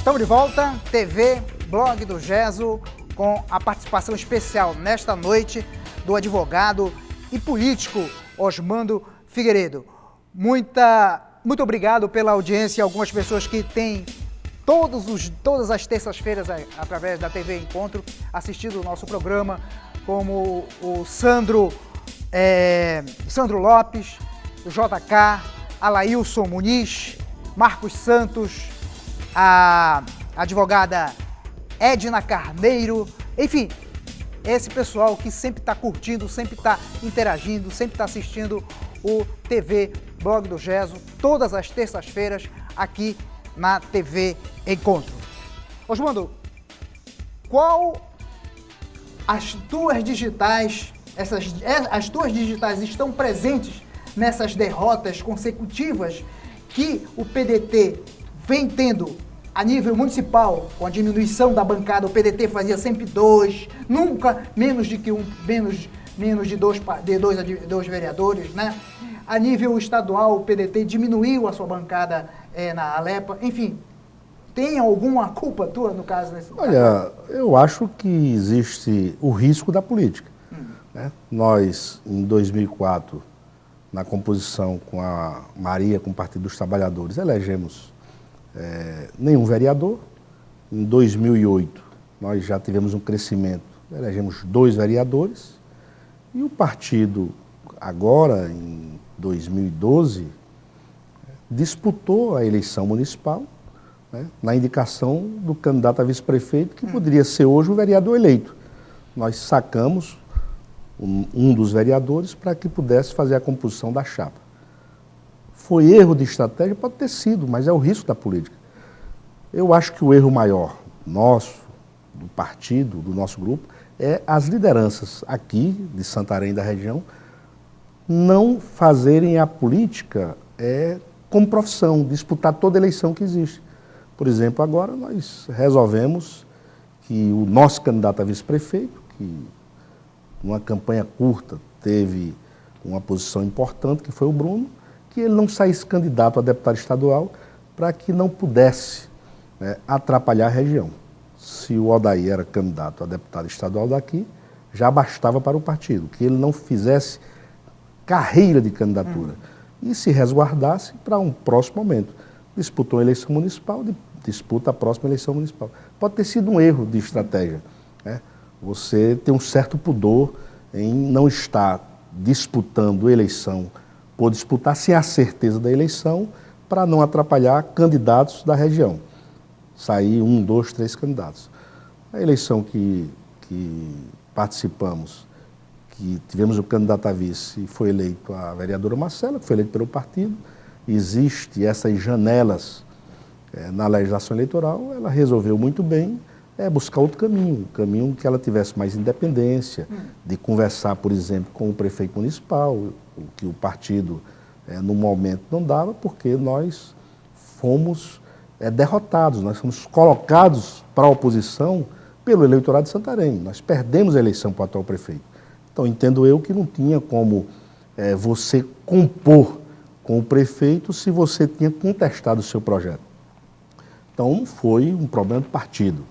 Estamos de volta, TV, blog do Gesso, com a participação especial nesta noite do advogado e político Osmando Figueiredo. Muito obrigado pela audiência, algumas pessoas que têm todas as terças-feiras, através da TV Encontro, assistido o nosso programa, como o Sandro Lopes, o JK, Alailson Muniz, Marcos Santos, a advogada Edna Carneiro, enfim, esse pessoal que sempre está curtindo, sempre está interagindo, sempre está assistindo o TV Blog do Gesso, todas as terças-feiras, aqui na TV Encontro. Osmando, qual as tuas digitais, as tuas digitais estão presentes nessas derrotas consecutivas que o PDT vem tendo a nível municipal, com a diminuição da bancada? O PDT fazia sempre dois, nunca menos de dois vereadores, né? A nível estadual, o PDT diminuiu a sua bancada na Alepa. Enfim, tem alguma culpa tua no caso? Olha, eu acho que existe o risco da política. Né? Nós, em 2004, na composição com a Maria, com o Partido dos Trabalhadores, elegemos nenhum vereador. Em 2008, nós já tivemos um crescimento, elegemos 2 vereadores. E o partido, agora, em 2012, disputou a eleição municipal, né, na indicação do candidato a vice-prefeito, que poderia ser hoje o vereador eleito. Nós sacamos um dos vereadores para que pudesse fazer a composição da chapa. Foi erro de estratégia? Pode ter sido, mas é o risco da política. Eu acho que o erro maior nosso, do partido, do nosso grupo, é as lideranças aqui de Santarém e da região não fazerem a política como profissão, disputar toda eleição que existe. Por exemplo, agora nós resolvemos que o nosso candidato a vice-prefeito, que numa campanha curta teve uma posição importante, que foi o Bruno, que ele não saísse candidato a deputado estadual para que não pudesse atrapalhar a região. Se o Odair era candidato a deputado estadual daqui, já bastava para o partido, que ele não fizesse carreira de candidatura e se resguardasse para um próximo momento. Disputou a eleição municipal, disputa a próxima eleição municipal. Pode ter sido um erro de estratégia, né? Você tem um certo pudor em não estar disputando eleição por disputar sem a certeza da eleição, para não atrapalhar candidatos da região. Sair 1, 2, 3 candidatos. A eleição que participamos, que tivemos o candidato a vice e foi eleito a vereadora Marcela, que foi eleita pelo partido, existe essas janelas na legislação eleitoral, ela resolveu muito bem buscar outro caminho, um caminho que ela tivesse mais independência, de conversar, por exemplo, com o prefeito municipal, o que o partido no momento não dava, porque nós fomos derrotados, nós fomos colocados para a oposição pelo eleitorado de Santarém, nós perdemos a eleição para o atual prefeito. Então, entendo eu que não tinha como você compor com o prefeito se você tinha contestado o seu projeto. Então, foi um problema do partido,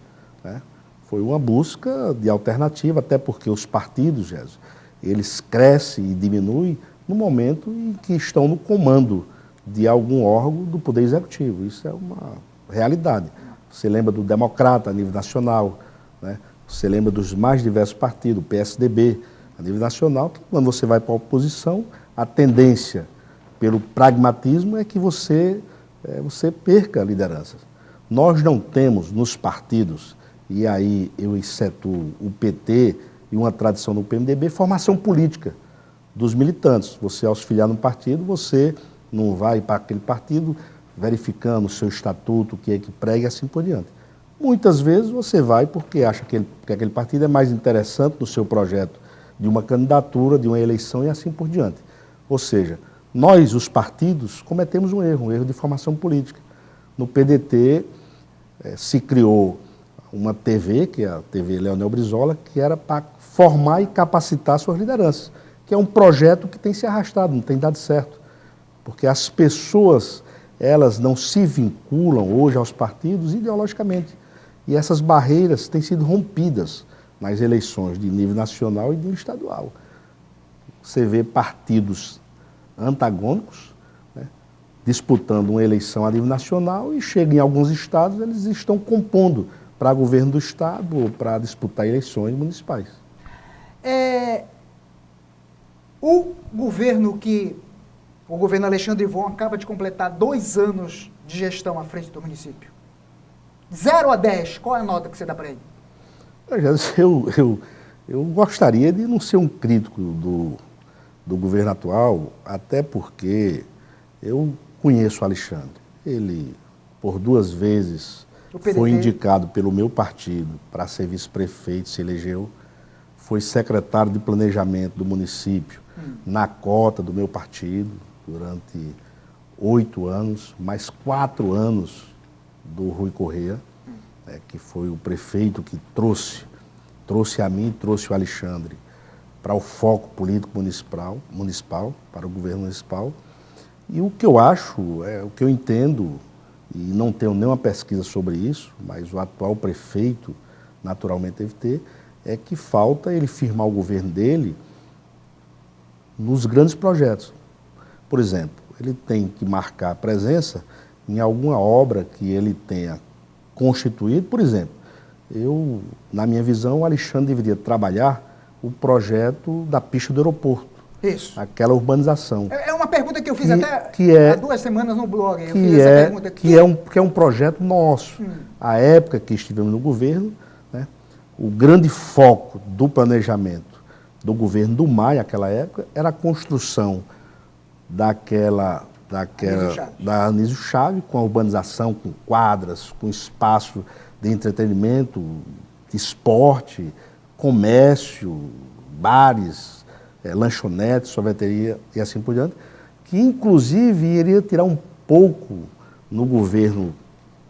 né? Foi uma busca de alternativa, até porque os partidos, Gesso, eles crescem e diminuem no momento em que estão no comando de algum órgão do Poder Executivo. Isso é uma realidade. Você lembra do Democrata a nível nacional, né? Você lembra dos mais diversos partidos, o PSDB a nível nacional, que quando você vai para a oposição, a tendência pelo pragmatismo é que você perca lideranças. Nós não temos nos partidos, e aí eu excetuo o PT e uma tradição do PMDB, formação política dos militantes. Você, ao se filiar num partido, você não vai para aquele partido verificando o seu estatuto, o que é que prega e assim por diante. Muitas vezes você vai porque acha que aquele partido é mais interessante no seu projeto de uma candidatura, de uma eleição e assim por diante. Ou seja, nós, os partidos, cometemos um erro de formação política. No PDT se criou uma TV, que é a TV Leonel Brizola, que era para formar e capacitar suas lideranças, que é um projeto que tem se arrastado, não tem dado certo. Porque as pessoas elas não se vinculam hoje aos partidos ideologicamente. E essas barreiras têm sido rompidas nas eleições de nível nacional e de nível estadual. Você vê partidos antagônicos, né, disputando uma eleição a nível nacional e chega em alguns estados, eles estão compondo para governo do estado ou para disputar eleições municipais. O governo Alexandre Von acaba de completar 2 anos de gestão à frente do município. 0 a 10, qual é a nota que você dá para ele? Eu gostaria de não ser um crítico do governo atual, até porque eu conheço o Alexandre. Ele, por 2 vezes, foi indicado pelo meu partido para ser vice-prefeito, se elegeu, foi secretário de planejamento do município na cota do meu partido durante 8 anos, mais 4 anos do Rui Corrêa, que foi o prefeito que trouxe a mim, trouxe o Alexandre para o foco político municipal, para o governo municipal. E o que eu acho, o que eu entendo, e não tenho nenhuma pesquisa sobre isso, mas o atual prefeito naturalmente deve ter, é que falta ele firmar o governo dele nos grandes projetos. Por exemplo, ele tem que marcar presença em alguma obra que ele tenha constituído. Por exemplo, na minha visão, o Alexandre deveria trabalhar o projeto da pista do aeroporto. Isso. Aquela urbanização. É uma pergunta que eu fiz há 2 semanas no blog. Que é um projeto nosso. A época que estivemos no governo, né, o grande foco do planejamento do governo do Maia, naquela época, era a construção da Anísio Chaves, com a urbanização, com quadras, com espaço de entretenimento, de esporte, comércio, bares, lanchonetes, sorveteria e assim por diante, que inclusive iria tirar um pouco, no governo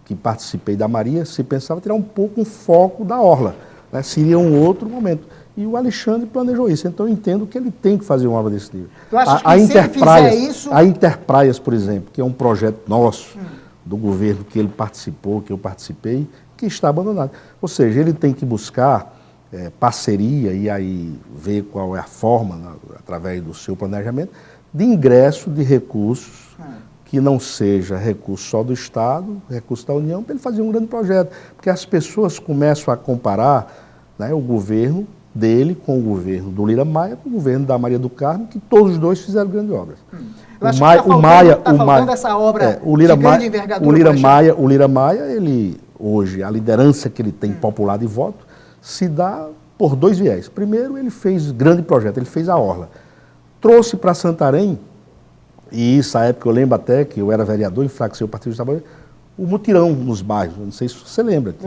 que participei da Maria, se pensava tirar um pouco o foco da orla, né? Seria um outro momento. E o Alexandre planejou isso, então eu entendo que ele tem que fazer uma obra desse nível. Tu acha que se ele fizer isso... A Interpraias, por exemplo, que é um projeto nosso, do governo que ele participou, que eu participei, que está abandonado. Ou seja, ele tem que buscar parceria e aí ver qual é a forma, através do seu planejamento, de ingresso de recursos que não seja recurso só do Estado, recurso da União, para ele fazer um grande projeto. Porque as pessoas começam a comparar, né, o governo dele com o governo do Lira Maia, com o governo da Maria do Carmo, que todos os 2 fizeram grandes obras. Essa obra de grande envergadura. O Lira Maia, ele hoje, a liderança que ele tem popular de voto, se dá por 2 viés. Primeiro, ele fez grande projeto, ele fez a orla. Trouxe para Santarém, e isso, à época eu lembro até que eu era vereador, enfraqueceu o Partido dos Trabalhadores, o mutirão nos bairros, não sei se você lembra, que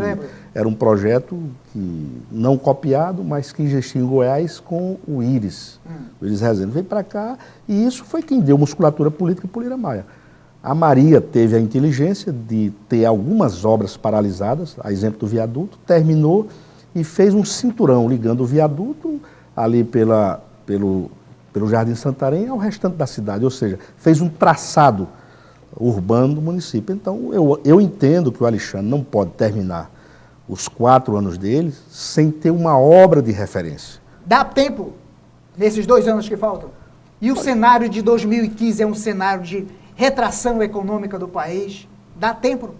era um projeto que, não copiado, mas que existia em Goiás com o Íris. O Íris Rezende veio para cá e isso foi quem deu musculatura política para o Lira Maia. A Maria teve a inteligência de ter algumas obras paralisadas, a exemplo do viaduto, terminou e fez um cinturão ligando o viaduto ali pelo Jardim Santarém ao restante da cidade, ou seja, fez um traçado urbano do município. Então, eu entendo que o Alexandre não pode terminar os 4 anos dele sem ter uma obra de referência. Dá tempo, nesses 2 anos que faltam? E o cenário de 2015 é um cenário de retração econômica do país? Dá tempo?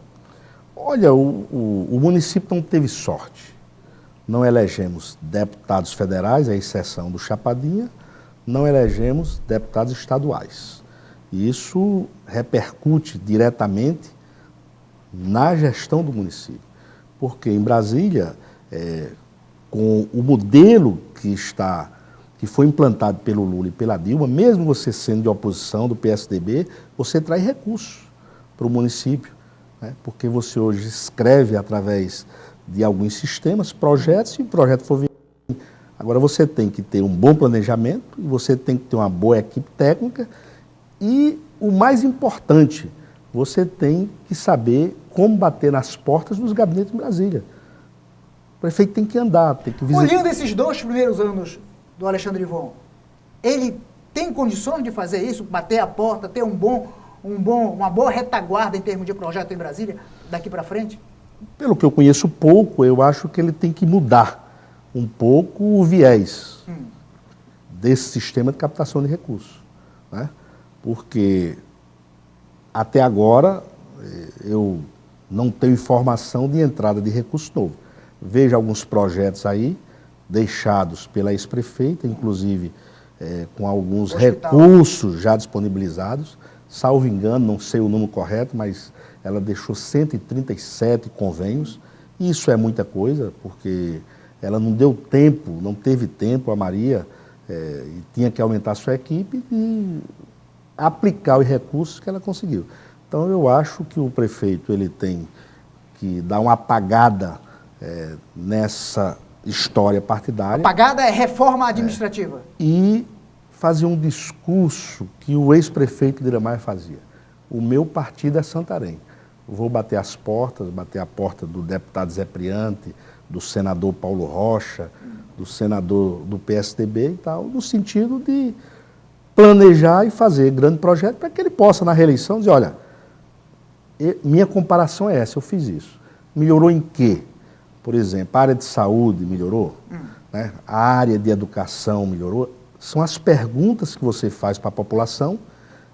Olha, o município não teve sorte. Não elegemos deputados federais, à exceção do Chapadinha, não elegemos deputados estaduais. Isso repercute diretamente na gestão do município, porque em Brasília, com o modelo que foi implantado pelo Lula e pela Dilma, mesmo você sendo de oposição do PSDB, você traz recursos para o município, né? Porque você hoje escreve através de alguns sistemas, projetos, e o projeto for viável. Agora você tem que ter um bom planejamento, você tem que ter uma boa equipe técnica e, o mais importante, você tem que saber como bater nas portas dos gabinetes de Brasília. O prefeito tem que andar, tem que visitar. Olhando esses 2 primeiros anos do Alexandre Von, ele tem condições de fazer isso, bater a porta, ter um bom uma boa retaguarda em termos de projeto em Brasília, daqui para frente? Pelo que eu conheço pouco, eu acho que ele tem que mudar um pouco o viés desse sistema de captação de recursos, né? Porque até agora eu não tenho informação de entrada de recurso novo. Vejo alguns projetos aí deixados pela ex-prefeita, inclusive com alguns recursos já disponibilizados. Salvo engano, não sei o número correto, mas ela deixou 137 convênios. Isso é muita coisa, porque ela não deu tempo, não teve tempo, a Maria, e tinha que aumentar a sua equipe e aplicar os recursos que ela conseguiu. Então, eu acho que o prefeito ele tem que dar uma apagada nessa história partidária. Apagada é reforma administrativa. E fazer um discurso que o ex-prefeito Lira Maia fazia. O meu partido é Santarém. Vou bater as portas, bater a porta do deputado Zé Priante, do senador Paulo Rocha, do senador do PSDB e tal, no sentido de planejar e fazer grande projeto para que ele possa, na reeleição, dizer, olha, minha comparação é essa, eu fiz isso. Melhorou em quê? Por exemplo, a área de saúde melhorou? Né? A área de educação melhorou? São as perguntas que você faz para a população,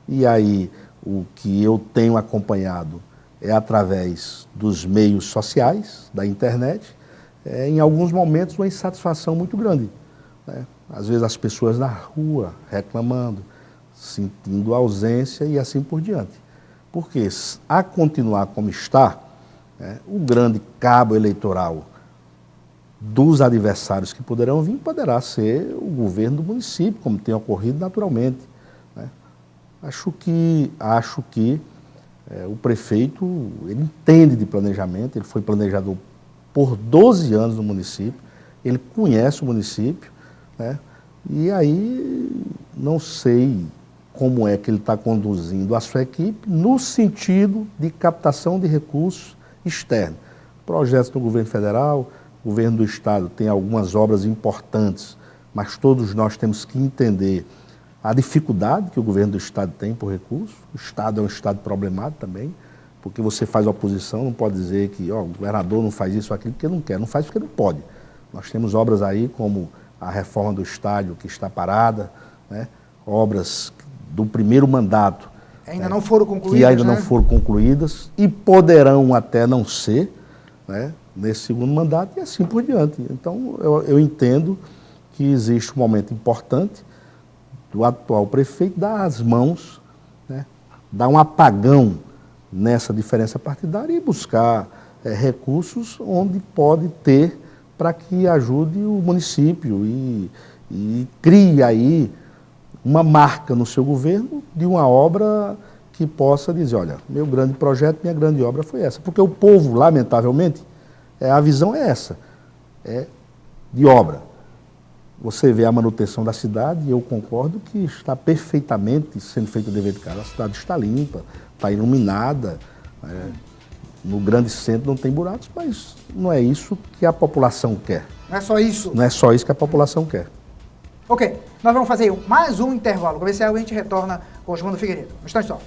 e aí o que eu tenho acompanhado é através dos meios sociais, da internet, em alguns momentos uma insatisfação muito grande, né? Às vezes as pessoas na rua reclamando, sentindo ausência e assim por diante. Porque a continuar como está, o grande cabo eleitoral dos adversários que poderão vir poderá ser o governo do município, como tem ocorrido naturalmente, né? Acho que o prefeito, ele entende de planejamento, ele foi planejador por 12 anos no município, ele conhece o município, né? E aí não sei como é que ele está conduzindo a sua equipe no sentido de captação de recursos externos. Projetos do governo federal, o governo do estado tem algumas obras importantes, mas todos nós temos que entender a dificuldade que o governo do estado tem por recursos. O estado é um estado problemático também, porque você faz oposição, não pode dizer que o governador não faz isso ou aquilo porque não quer, não faz porque não pode. Nós temos obras aí como a reforma do estádio que está parada, né? Obras do primeiro mandato ainda não foram concluídas, que ainda não foram concluídas e poderão até não ser, né, nesse segundo mandato e assim por diante. Então, eu entendo que existe um momento importante do atual prefeito dar as mãos, né, dar um apagão nessa diferença partidária e buscar recursos onde pode ter para que ajude o município e crie aí uma marca no seu governo de uma obra que possa dizer, olha, meu grande projeto, minha grande obra foi essa. Porque o povo, lamentavelmente, a visão é essa, de obra. Você vê a manutenção da cidade, e eu concordo que está perfeitamente sendo feito o dever de casa. A cidade está limpa, está iluminada, no grande centro não tem buracos, mas não é isso que a população quer. Não é só isso? Não é só isso que a população quer. Ok, nós vamos fazer mais um intervalo. Comercial, a gente retorna com o João Figueiredo. Um instante só.